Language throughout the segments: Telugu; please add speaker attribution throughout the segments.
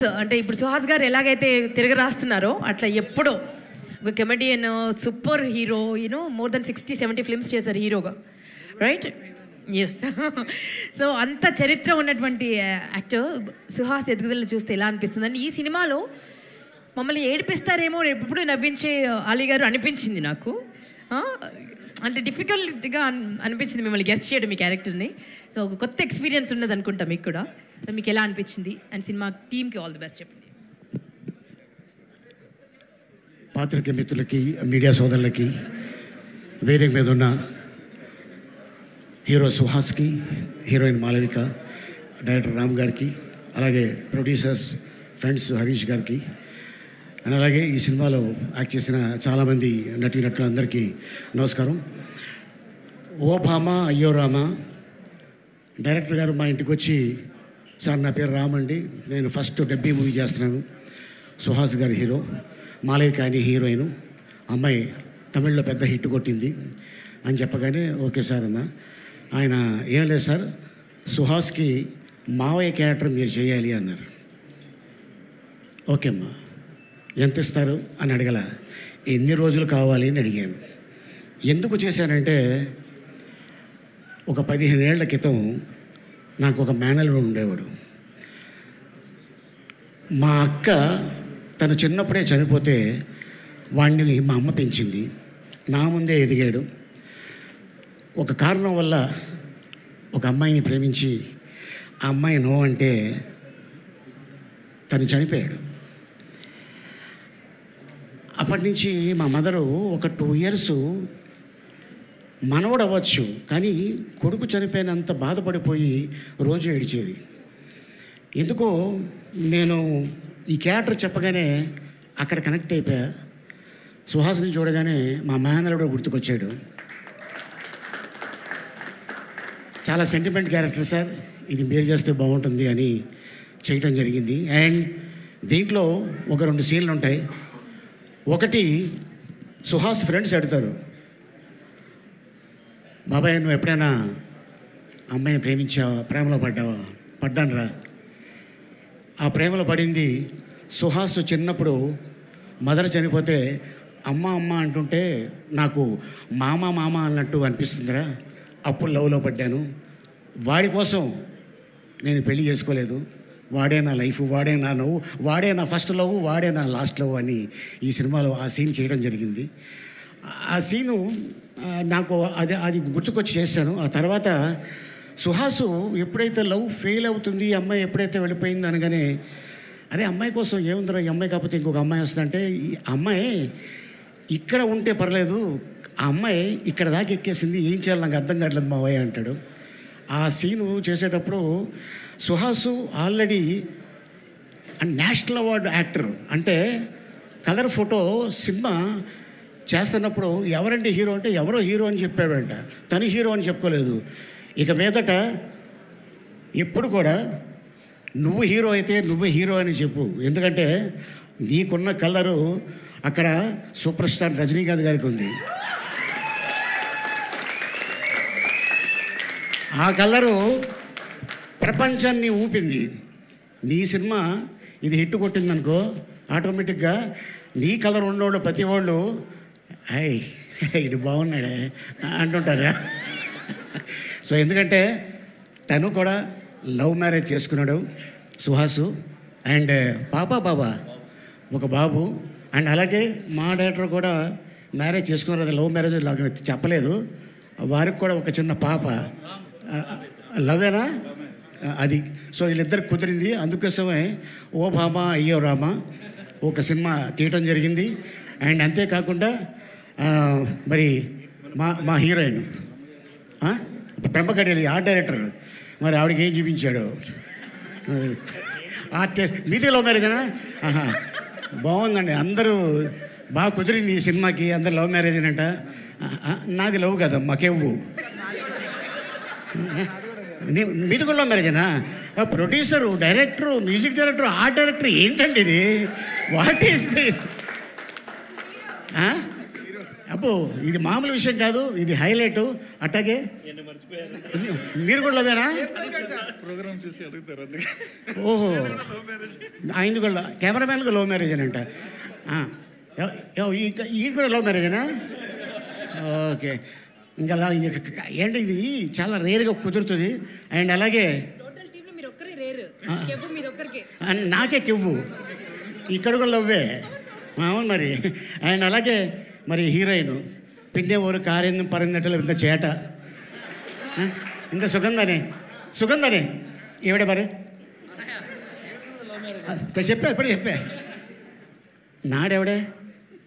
Speaker 1: అంటే ఇప్పుడు సుహాస్ గారు ఎలాగైతే తిరగ రాస్తున్నారో అట్లా ఎప్పుడో ఒక comedian super hero more than 60-70 films చేశారు హీరోగా, రైట్? ఎస్. సో అంత చరిత్ర ఉన్నటువంటి యాక్టర్ సుహాస్ ఎదుగుదల చూస్తే ఎలా అనిపిస్తుందండి? ఈ సినిమాలో మమ్మల్ని ఏడిపిస్తారేమో, ఎప్పుడు నవ్వించే అలీ గారు అనిపించింది నాకు. అంటే డిఫికల్ట్గా అనిపించింది మిమ్మల్ని గెస్ట్ చేయడం మీ క్యారెక్టర్ని. సో ఒక కొత్త ఎక్స్పీరియన్స్ ఉన్నది అనుకుంటా మీకు కూడా. సో మీకు ఎలా అనిపించింది? అండ్ సినిమా టీమ్కి ఆల్ ది బెస్ట్ చెప్పండి.
Speaker 2: పాత్రికేయ మిత్రులకి, మీడియా సోదరులకి, వేదిక మీద ఉన్న హీరో సుహాస్కి, హీరోయిన్ మాలవిక, డైరెక్టర్ రామ్ గారికి, అలాగే ప్రొడ్యూసర్స్ ఫ్రెండ్స్ హరీష్ గారికి, అండ్ అలాగే ఈ సినిమాలో యాక్ట్ చేసిన చాలామంది నటీనటులందరికీ నమస్కారం. ఓ భామ అయ్యో రామ డైరెక్టర్ గారు మా ఇంటికి వచ్చి, సార్ నా పేరు రామ్ అండి, నేను ఫస్ట్ డబ్బీ మూవీ చేస్తున్నాను, సుహాస్ గారి హీరో, మాలవిక అని హీరోయిన్, అమ్మాయి తమిళ్లో పెద్ద హిట్ కొట్టింది అని చెప్పగానే ఓకే సార్ అన్న. ఆయన ఏం లేదు సార్, సుహాస్కి మావయ్య క్యారెక్టర్ మీరు చేయాలి అన్నారు. ఓకే అమ్మా, ఎంత ఇస్తారు అని అడగల, ఎన్ని రోజులు కావాలి అని అడిగాను. ఎందుకు చేశానంటే, ఒక 15 ఏళ్ల క్రితం నాకు ఒక మేనల్లుడు ఉండేవాడు. మా అక్క తను చిన్నప్పుడే చనిపోతే వాడిని మా అమ్మ పెంచింది, నా ముందే ఎదిగాడు. ఒక కారణం వల్ల ఒక అమ్మాయిని ప్రేమించి ఆ అమ్మాయి నో అంటే తను చనిపోయాడు. అప్పటి నుంచి మా మదరు ఒక 2 years మనవడు అవ్వచ్చు కానీ కొడుకు చనిపోయినంత బాధపడిపోయి రోజు ఏడిచేది. ఎందుకో నేను ఈ క్యారెక్టర్ చెప్పగానే అక్కడ కనెక్ట్ అయిపోయా. సుహాస్ని చూడగానే మా మేనల్లుడు గుర్తుకొచ్చాడు. చాలా సెంటిమెంట్ క్యారెక్టర్ సార్, ఇది మీరు చేస్తే బాగుంటుంది అని చేయటం జరిగింది. అండ్ దీంట్లో ఒక 2 సీన్లు ఉంటాయి. ఒకటి, సుహాస్ ఫ్రెండ్స్ అడుగుతారు, బాబాయ్ నువ్వు ఎప్పుడైనా అమ్మాయిని ప్రేమించావా, ప్రేమలో పడ్డావా? పడ్డాను రా. ఆ ప్రేమలో పడింది సుహాస్ చిన్నప్పుడు మదర్ చనిపోతే అమ్మ అమ్మ అంటుంటే నాకు మామ మామ అన్నట్టు అనిపిస్తుందిరా, అప్పుడు లవ్లో పడ్డాను. వాడి కోసం నేను పెళ్లి చేసుకోలేదు, వాడే నా లైఫ్, వాడే నా నవ్వు, వాడే నా ఫస్ట్ లవ్, వాడే నా లాస్ట్ లవ్ అని ఈ సినిమాలో ఆ సీన్ చేయడం జరిగింది. ఆ సీను నాకు అది గుర్తుకొచ్చి చేశాను. ఆ తర్వాత సుహాసు ఎప్పుడైతే లవ్ ఫెయిల్ అవుతుంది, అమ్మాయి ఎప్పుడైతే వెళ్ళిపోయింది అనగానే, అరే అమ్మాయి కోసం ఏముందిరా, ఈ అమ్మాయి కాకపోతే ఇంకొక అమ్మాయి వస్తుందంటే, ఈ అమ్మాయి ఇక్కడ ఉంటే పర్లేదు, ఆ అమ్మాయి ఇక్కడ దాకా ఎక్కేసింది, ఏం చేయాలి నాకు అర్థం కావట్లేదు మావయ్య అంటాడు. ఆ సీను చేసేటప్పుడు Suhas already national award actor, అంటే కలర్ ఫోటో సినిమా చేస్తున్నప్పుడు ఎవరంటే హీరో అంటే ఎవరో హీరో అని చెప్పాడంట, తను హీరో అని చెప్పుకోలేదు. ఇక మీదట ఎప్పుడు కూడా నువ్వు హీరో అయితే నువ్వు హీరో అని చెప్పు, ఎందుకంటే నీకున్న కలరు అక్కడ సూపర్ స్టార్ రజనీకాంత్ గారికి ఉంది. ఆ కలరు ప్రపంచాన్ని ఊపింది. నీ సినిమా ఇది హిట్ కొట్టిందనుకో, ఆటోమేటిక్గా నీ కలర్ ఉన్నోళ్ళు ప్రతి వాళ్ళు అయ్ ఇది బాగున్నాడే అంటుంటారా. సో ఎందుకంటే తను కూడా లవ్ మ్యారేజ్ చేసుకున్నాడు సుహాసు, అండ్ బాబా ఒక బాబు. అండ్ అలాగే మా డైరెక్టర్ కూడా మ్యారేజ్ చేసుకున్నారు, అది లవ్ మ్యారేజ్ లాగా చెప్పలేదు, వారికి కూడా ఒక చిన్న పాప. లవేనా అది. సో వీళ్ళిద్దరు కుదిరింది, అందుకోసమే ఓ భామ అయ్యో రామ ఒక సినిమా తీయటం జరిగింది. అండ్ అంతేకాకుండా మరి మా హీరోయిన్ పెంపకడేలి ఆర్ట్ డైరెక్టర్, మరి ఆవిడకి ఏం చూపించాడు, ఆర్టిస్ట్. మీదే లవ్ మ్యారేజేనా? బాగుందండి, అందరూ బాగా కుదిరింది ఈ సినిమాకి, అందరు లవ్ మ్యారేజ్ అంట. నాది లవ్ కదా, మాకెవ్వు. మీది కూడా లవ్ మ్యారేజేనా? Producer, director, music director, art director, ఏంటండి ఇది? What is this? అబ్బో ఇది మామూలు విషయం కాదు, ఇది హైలైట్. అట్టాగే మీరు కూడా లవేనా?
Speaker 3: ప్రోగ్రామ్ చూసి అడుగుతారు అందుకే.
Speaker 2: ఓహో, ఆయన కూడా కెమెరామ్యాన్గా లవ్ మ్యారేజ్ అని అంట. ఈ కూడా లవ్ మ్యారేజేనా? ఓకే. ఇంకా అలా ఏంటి, ఇది చాలా రేర్గా కుదురుతుంది. అండ్ అలాగే నాకే కివ్వు, ఇక్కడ కూడా లవ్వే. అవును మరి. అండ్ అలాగే మరి హీరోయిన్ పిండే ఊరు కారింది పరిందటలు ఇంత చేట, ఇంత సుగంధనే ఎవడే మరి చెప్పా, ఎప్పుడు చెప్పా. నాడెవడే?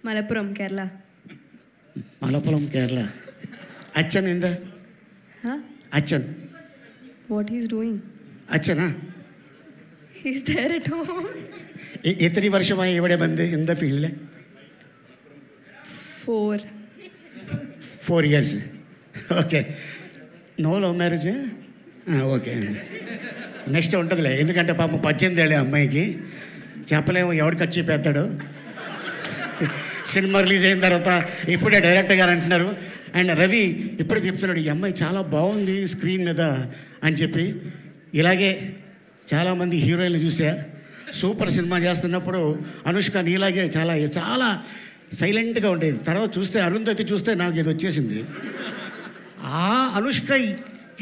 Speaker 4: మలపురం, కేరళ.
Speaker 2: మలపురం, కేరళ. అచ్చన్ ఇంద అచ్చన్
Speaker 4: What he's doing?
Speaker 2: അച്ഛനാ?
Speaker 4: He's there at home.
Speaker 2: എത്ര വർഷമായി ഇവിടെ വന്ന് എന്താ ഫീൽഡിൽ? 4 years. Okay. No love marriage? Okay. Next ఉంటుందిలే, ఎందుకంటే పాపం 18 ఏళ్ళే అమ్మాయికి, చెప్పలేము ఎవడు ఖర్చు పెడతాడు. సినిమా రిలీజ్ అయిన తర్వాత ఇప్పుడే డైరెక్టర్ గారు అంటున్నారు. అండ్ రవి ఇప్పుడే చెప్తున్నాడు, ఈ అమ్మాయి చాలా బాగుంది స్క్రీన్ మీద అని చెప్పి. ఇలాగే చాలామంది హీరోయిన్లు చూసా, సూపర్ సినిమా చేస్తున్నప్పుడు అనుష్క నీలాగే చాలా చాలా సైలెంట్గా ఉండేది. తర్వాత చూస్తే అరుంధతి చూస్తే నాకు ఇది వచ్చేసింది, ఆ అనుష్క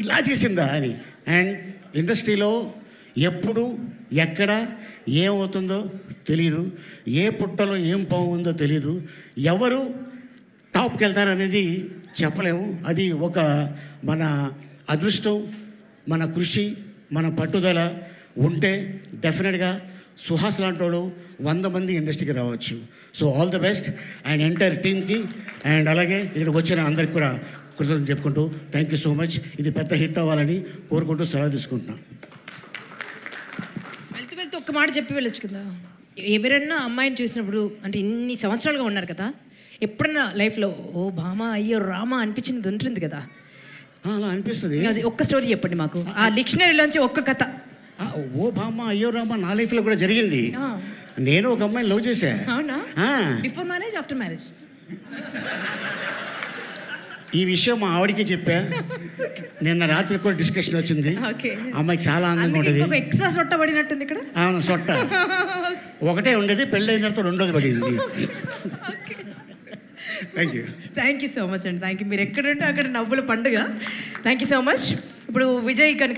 Speaker 2: ఇలా చేసిందా అని. అండ్ ఇండస్ట్రీలో ఎప్పుడు ఎక్కడ ఏమవుతుందో తెలీదు, ఏ పుట్టలో ఏం బాగుందో తెలీదు, ఎవరు టాప్కి వెళ్తారనేది చెప్పలేము. అది ఒక మన అదృష్టం, మన కృషి, మన పట్టుదల ఉంటే డెఫినెట్గా సుహాస్ లాంటి వాడు 100 మంది ఇండస్ట్రీకి రావచ్చు. So all the best and entire టీమ్కి. అండ్ అలాగే ఇక్కడికి వచ్చిన అందరికి కూడా కృతజ్ఞతలు చెప్పుకుంటూ థ్యాంక్ యూ సో మచ్. ఇది పెద్ద హిట్ అవ్వాలని కోరుకుంటూ సెలవు తీసుకుంటున్నాను.
Speaker 1: వెళ్తూ ఒక్క మాట చెప్పి వెళ్ళొచ్చు కదా. ఎవరన్నా అమ్మాయిని చూసినప్పుడు, అంటే ఇన్ని సంవత్సరాలుగా ఉన్నారు కదా, ఎప్పుడన్నా లైఫ్లో ఓ భామా అయ్యో రామా అనిపించింది ఉంటుంది కదా?
Speaker 2: అలా అనిపిస్తుంది.
Speaker 1: అది ఒక్క స్టోరీ చెప్పండి మాకు, ఆ డిక్షనరీలోంచి ఒక్క కథ.
Speaker 2: ఓ బామ్మ అయ్యో రామ్మ నా లైఫ్లో కూడా జరిగింది. నేను ఒక అమ్మాయిని లవ్ చేశా.
Speaker 1: అవునా? Before marriage, after marriage?
Speaker 2: ఈ విషయం మా ఆవిడకి చెప్పా. నిన్న రాత్రి కూడా డిస్కషన్ వచ్చింది. అమ్మాయి చాలా అందంగా ఉంటుంది.
Speaker 1: ఎక్స్ట్రా సొట్ట పడినట్టుంది ఇక్కడ.
Speaker 2: అవును, సొట్ట ఒకటే ఉండేది, పెళ్ళి అయిన తర్వాత రెండోది పడింది.
Speaker 1: థ్యాంక్ యూ సో మచ్ అండి. Thank you. మీరు ఎక్కడుంటే అక్కడ నవ్వుల పండుగ. Thank you so much. ఇప్పుడు విజయ్ కనుక